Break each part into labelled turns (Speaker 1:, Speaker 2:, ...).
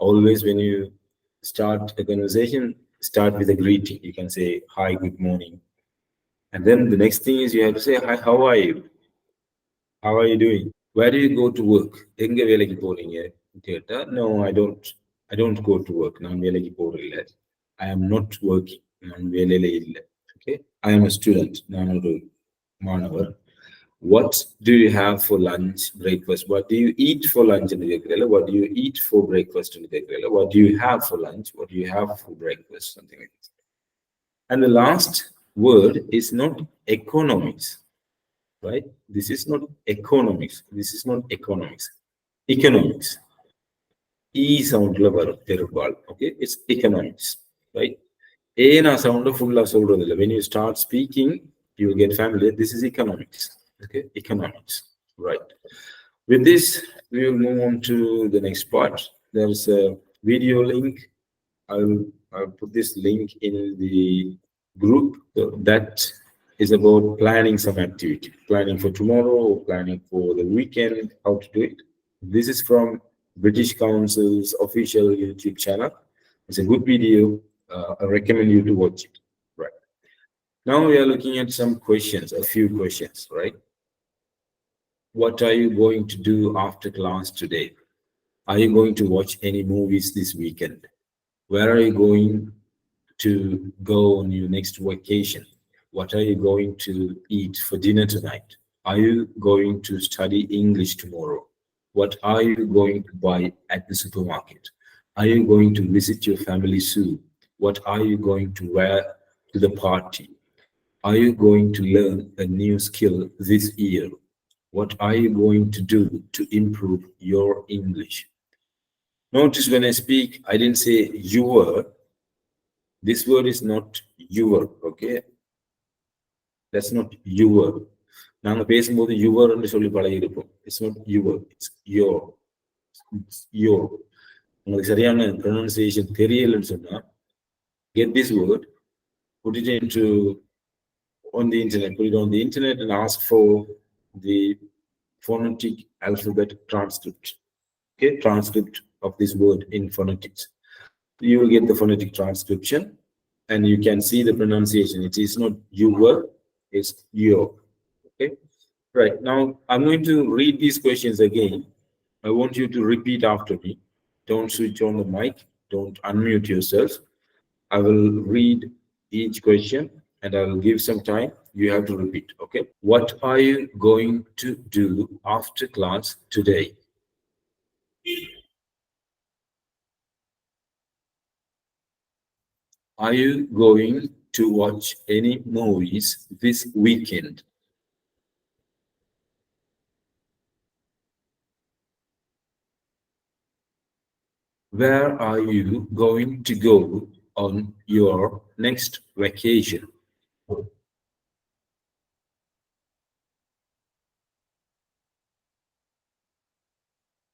Speaker 1: Always when you start a conversation, start with a greeting. You can say, hi, good morning. And then the next thing is you have to say, hi, how are you? How are you doing? Where do you go to work? எங்க வேலைக்கு போறீங்க கேட்டா, no, I don't go to work. நான் வேலைக்கு போறதில்ல. I am not working. நான் வேலையில இல்லை. Okay? I am a student. நான் ஒரு மாணவர். What do you have for lunch, breakfast? What do you eat for lunch in the கேட்கிறேன்? What do you eat for breakfast in the கேட்கிறேன்? What do you have for lunch? What do you have for breakfast? Something like this. And the last word is not economics, right? This is not economics. This is not economics. Economics. E sound வரும் பெரும்பால். Okay, it's economics, right? A sound full சொல்றதில்ல. When you start speaking, you will get familiar. This is economics. Okay, economics, right? With this, we will move on to the next part. There's a video link. I'll put this link in the group. That is about planning some activity, planning for tomorrow, planning for the weekend, how to do it. This is from British Council's official YouTube channel. It's a good video. I recommend you to watch it. Right. Now we are looking at some questions, a few questions, right? What are you going to do after class today? Are you going to watch any movies this weekend? Where are you going to go on your next vacation? What are you going to eat for dinner tonight? Are you going to study English tomorrow? What are you going to buy at the supermarket? Are you going to visit your family soon? What are you going to wear to the party? Are you going to learn a new skill this year? What are you going to do to improve your English? Notice when I speak, I didn't say your. This word is not your, okay? That's not your. நாங்க பேசும்போது யுவர்னு சொல்லி பழகிருப்போம். It's not your, it's your. It's your. உங்களுக்கு சரியான pronunciation தெரியலன்னு சொன்னா, get this word, put it on the internet, put it on the internet and ask for the phonetic alphabet transcript. Okay, transcript of this word in phonetics. You will get the phonetic transcription and you can see the pronunciation. It is not your, it's your. Okay, right. Now I'm going to read these questions again. I want you to repeat after me. Don't switch on the mic, don't unmute yourself. I will read each question and I will give some time. You have to repeat, okay? What are you going to do after class today? Are you going to watch any movies this weekend? Where are you going to go on your next vacation?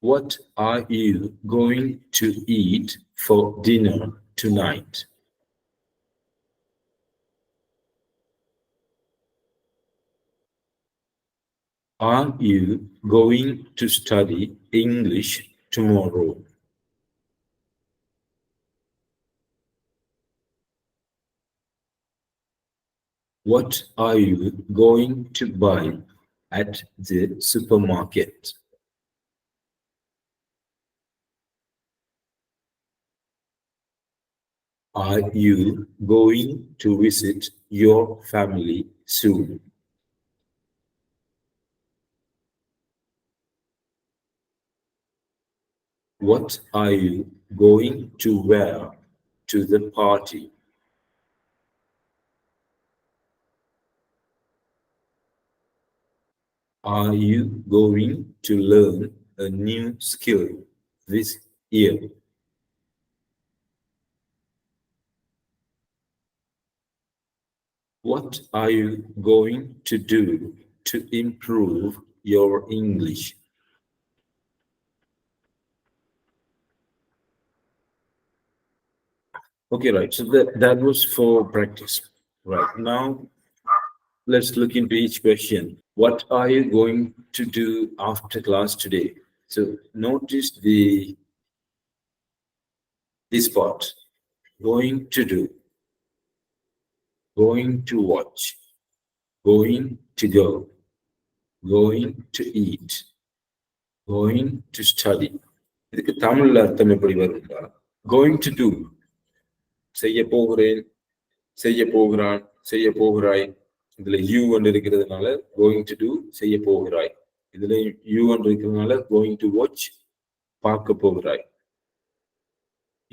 Speaker 1: What are you going to eat for dinner tonight? Are you going to study English tomorrow? What are you going to buy at the supermarket? Are you going to visit your family soon? What are you going to wear to the party? Are you going to learn a new skill this year? What are you going to do to improve your English? Okay, right. So that was for practice. Right. Now, let's look into each question. What are you going to do after class today? So notice the this part. Going to do, going to watch, going to go, going to eat, going to study. இதுக்கு தமிழ்ல அர்த்தம் எப்படி வரும்டா? Going to do, செய்ய போகிறேன், செய்ய போகிறான், செய்ய போகிறாய். இதுல யூ ஒன்று இருக்கிறதுனால going to do, செய்ய போகிறாய். இதுல யூ ஒன்று இருக்கிறதுனால going to watch, பார்க்க போகிறாய்.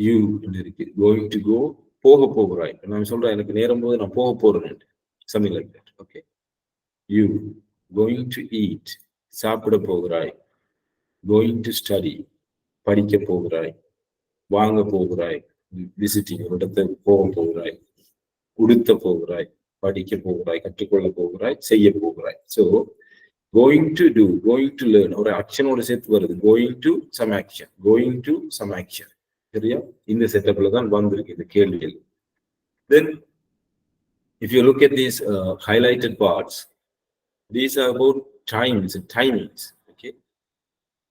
Speaker 1: யூ இருக்கு, going to go, போக போகிறாய். நான் சொல்றேன் எனக்கு நேரம் போது நான் போக போறேன், something like that. Okay, you going to eat, சாப்பிட போகிறாய். going to study, படிக்க போகிறாய். வாங்க போகிறாய், விசிட்டிங், ஒரு இடத்தை போக போகிறாய். உடுத்த போகிறாய், படிக்க போகிறாய், கற்றுக்கொள்ள போகிறாய், செய்ய போகிறாய். So going to do, going to learn ஒரு ஆக்ஷனோட சேர்த்து வருது. going to some action, going to some action. சரியா? இந்த செட்டப்ல தான் வந்திருக்கு இந்த கேள்விகள். Then if you look at these highlighted parts, these are about times and timings. Okay,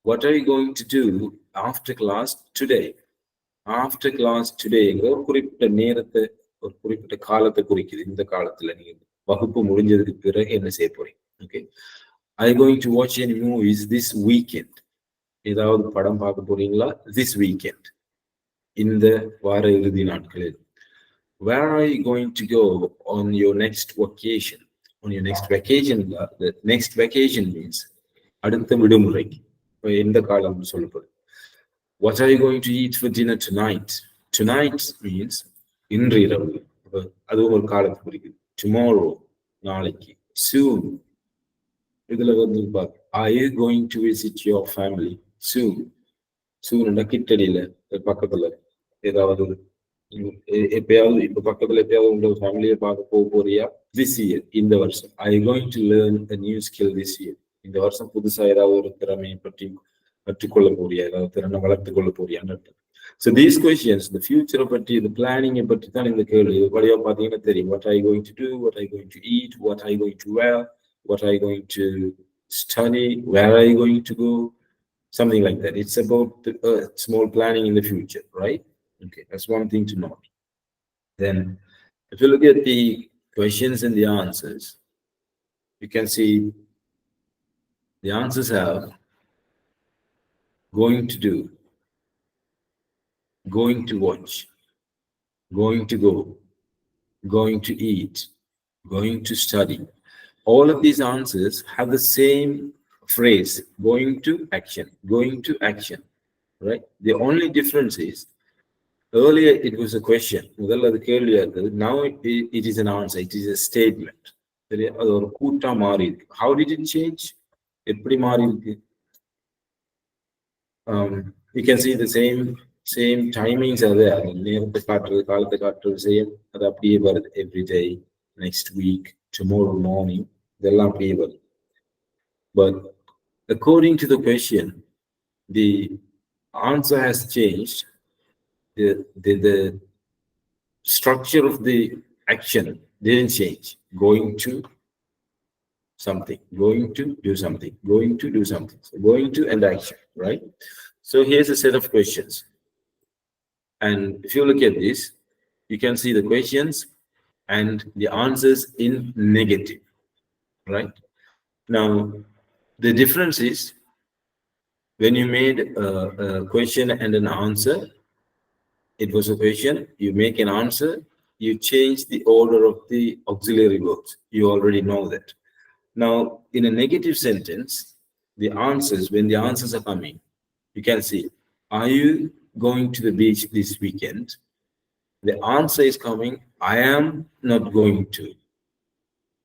Speaker 1: what are you going to do after class today? After class today ஒரு குறிப்பிட்ட நேரத்தை, ஒரு குறிப்பிட்ட காலத்தை குறிக்குது. இந்த காலத்துல நீங்க வகுப்பு முடிஞ்சதுக்கு பிறகு என்ன செய்ய போறீங்க? Okay, are you going to watch any movies this weekend? ஏதாவது படம் பார்க்க போறீங்களா this weekend, இந்த வார இறுதி நாட்களில்? Where are you going to go on your next vacation? On your next vacation, the next vacation means அடுத்த விடுமுறைக்கு எந்த காலம் சொல்லப்படுது. What are you going to eat for dinner tonight? Tonight means இன்று இரவு, அதுவும் ஒரு காலத்தை குறிக்குது. Tomorrow, நாளைக்கு. Soon, இதுல வந்து are you going to visit your family soon? Soon கிட்டடியில, பக்கத்துல, ஏதாவது எப்பயாவது, இப்ப பக்கத்துல எப்பயாவது உங்க ஃபேமிலியை பார்க்க போக போறியா? This year, இந்த வருஷம். Are you going to learn a new skill this year? இந்த வருஷம் புதுசா ஏதாவது ஒரு திறமையை பற்றி கற்றுக்கொள்ள போறியா, ஏதாவது திறனை வளர்த்துக் கொள்ள போறியான்னு. So these questions, the future பற்றி, the planning பற்றி தான் இந்த கேள்வி. வழியா பாத்தீங்கன்னா தெரியும். What are you going to do? What are you going to eat? What are you going to wear? What are you going to study? Where are you going to go? Something like that. It's about small planning in the future, right? Okay, that's one thing to note. Then, if you look at the questions and the answers, you can see the answers are going to do, going to watch, going to go, going to eat, going to study. All of these answers have the same phrase, going to action, going to action, right? The only difference is, earlier it was a question, now it is an answer, it is a statement. How did it change? You can see the same timings are there. Every day, next week, tomorrow morning, but according to the question, the answer has changed. The structure of the action didn't change. Going to something, going to do something, going to do something. So going to and action, right? So here's a set of questions. And if you look at this, you can see the questions and the answers in negative, right? Now, the difference is, when you made a question and an answer, it was a question, you make an answer, you change the order of the auxiliary verbs. You already know that. Now, in a negative sentence, the answers, when the answers are coming, you can see, are you going to the beach this weekend? The answer is coming, I am not going to.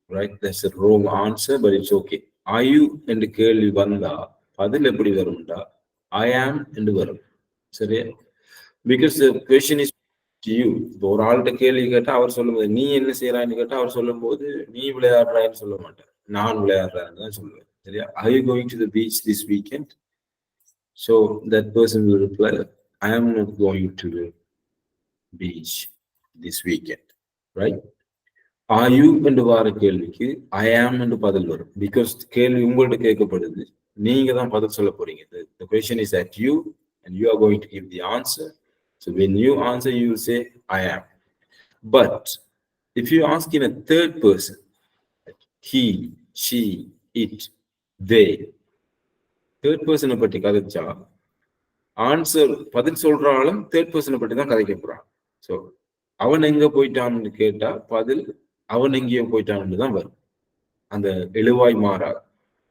Speaker 1: Right? That's a wrong answer, but it's okay. Are you in the கேள்வி வந்தா பதில் எப்படி வரும்டா? I am என்று வரும். சரியா? Because the question is to you. ஒரு ஆள்கிட்ட கேள்வி கேட்டா அவர் சொல்லும்போது, நீ என்ன செய்யறான்னு கேட்டா அவர் சொல்லும் போது, நீ விளையாடுறான்னு சொல்ல மாட்டேன், நான் விளையாடுறேன்னு தான் சொல்லுவேன். சரியா? Are you going to the beach this weekend? So that person will reply, I am not going to the beach this weekend, right? Are you என்று வார கேள்விக்கு I am என்று பதில் வரும். Because கேள்வி உங்கள்ட்ட கேட்கப்படுது, நீங்க தான் பதில் சொல்ல போறீங்க. The question is at you and you are going to give the answer. So when you answer, you will say, I am. But if you ask in a third person, he, she, it, they, third person பற்றி கதைச்சா answer பதில் சொல்ற ஆளும் third பர்சனை பற்றி தான் கதைக்க போறான். So அவன் எங்க போயிட்டான்னு கேட்டா பதில் அவன் எங்கேயோ போயிட்டான்னு தான் வரும். அந்த எழுவாய் மாறாது.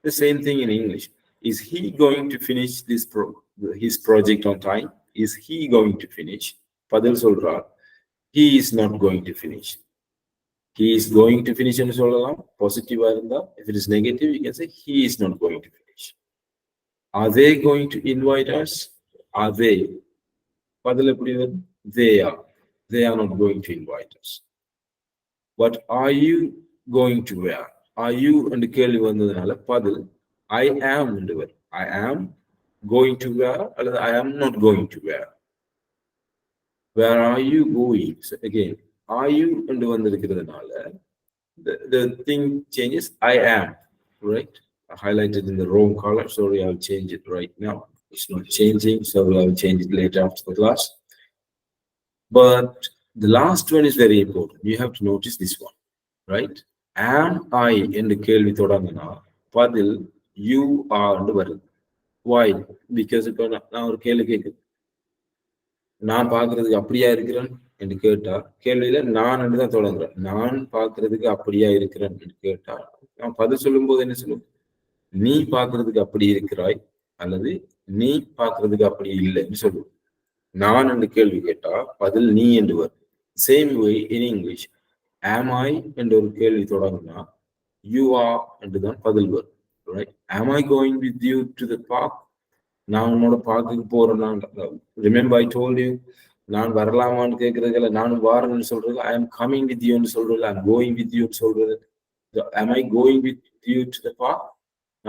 Speaker 1: The same thing in English. Is he going to finish his project on time? Is he going to finish? பதில் சொல்றார். He is not going to finish. He is going to finish ன்னு சொல்லலாம். பாசிட்டிவா இருந்தா. If it is negative, you can say he is not going to finish. Are they going to invite us? Are they? பதில் எப்படி வரும்? They are. They are not going to invite us. What are you going to wear? Are you என்று கேள்வி வந்ததுனால பதில் I am என்று வரும். I am going to wear அல்லது I am not going to wear. Where are you going? So again, are you என்று வந்திருக்கிறதுனால the thing changes. I am, right? I highlighted in the wrong color. Sorry, I'll change it right now. It's not changing, so I'll change it later after the class. But the last one is very important. You have to notice this one, right? Am I என்று கேள்வி தொடங்கினா பதில் you are என்று வருது. Why? Because இப்போ நான் ஒரு கேள்வி கேட்குது, நான் பார்க்கறதுக்கு அப்படியா இருக்கிறேன் என்று கேட்டா கேள்வியில நான் என்று தான் தொடங்குறேன். நான் பார்க்கறதுக்கு அப்படியா இருக்கிறேன் என்று கேட்டா நான் பதில் சொல்லும் போது என்ன சொல்லுவோம்? நீ பார்க்கறதுக்கு அப்படி இருக்கிறாய் அல்லது நீ பார்க்கறதுக்கு அப்படி இல்லைன்னு சொல்லுவோம். நான் என்று கேள்வி கேட்டா பதில் நீ என்று வரும். Same way in English, am I என்ற ஒரு கேள்வி தொடங்கினா you are என்று தான் பதில் வரும். Right? Am I going with you to the park? நான் உன்னோட பார்க்குக்கு போறேன்னா, ரிமெம்பர் ஐ டோல்ட் யூ, நான் வரலாமான்னு கேட்கறதுல நானும் வாரேன்னு சொல்றது ஐ எம் கமிங் வித் யூன்னு சொல்றது, ஐ எம் கோயிங் வித் யூன்னு சொல்றது. am I going with you to the park?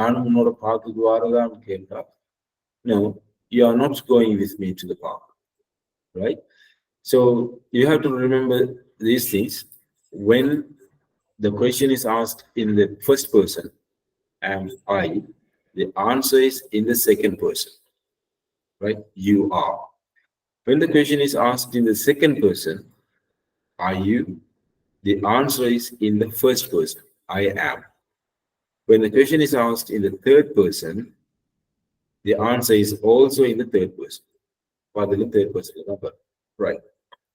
Speaker 1: நானும் உன்னோட பார்க்குக்கு வாரதான்னு கேட்டா no, you are not going with me to the park. Right? So you have to remember these things. When the question is asked in the first person, am I, the answer is in the second person, right? You are. When the question is asked in the second person, are you, the answer is in the first person, I am. When the question is asked in the third person, the answer is also in the third person. பதில் third person number. Right?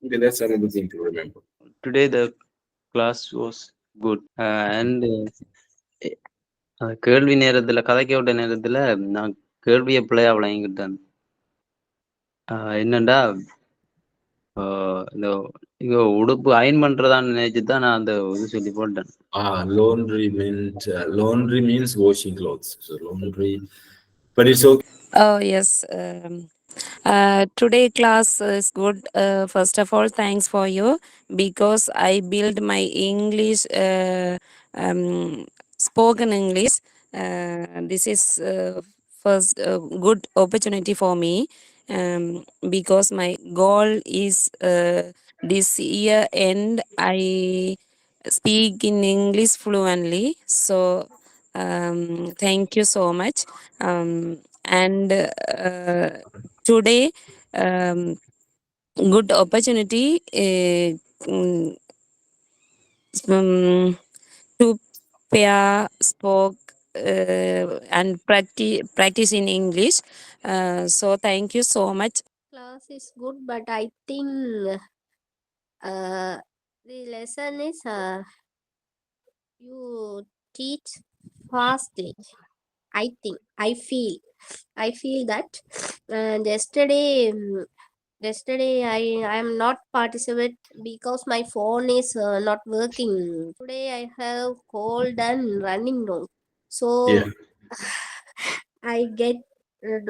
Speaker 1: Okay, that's another thing to remember.
Speaker 2: Today the class was good and கேள்வி நேரத்துல கதைக்க விட்ட நேரத்துல நான் கேள்வியை பிள்ளையா விளங்கிக்கிட்டேன். என்னண்டா இந்த இங்க உடுப்பு அயன் பண்றதான்னு நினைச்சுதான் நான் அந்த இது சொல்லி போட்டேன்.
Speaker 1: Laundry means washing clothes. So laundry, but it's okay.
Speaker 3: Oh, yes. Today class is good. First of all, thanks for you because I build my English, spoken English. This is first good opportunity for me because my goal is this year end I speak in English fluently. So thank you so much. And today good opportunity to pair spoke and practice in English. So thank you so much.
Speaker 4: Class is good, but I think the lesson is you teach fasting. I think I feel that yesterday I am not participate because my phone is not working. Today I have cold and running nose, so
Speaker 1: Yeah.
Speaker 4: I get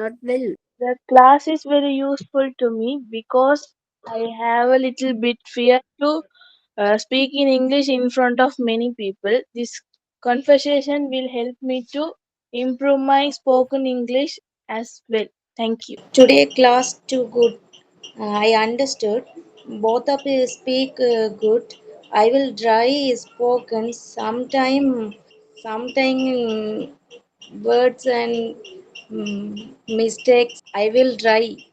Speaker 4: not well.
Speaker 5: The class is very useful to me because I have a little bit fear to speak in English in front of many people. This conversation will help me to improve my spoken English as well. Thank you.
Speaker 6: Today class too good. I understood. Both of you speak good. I will try spoken sometime words and mistakes. I will try.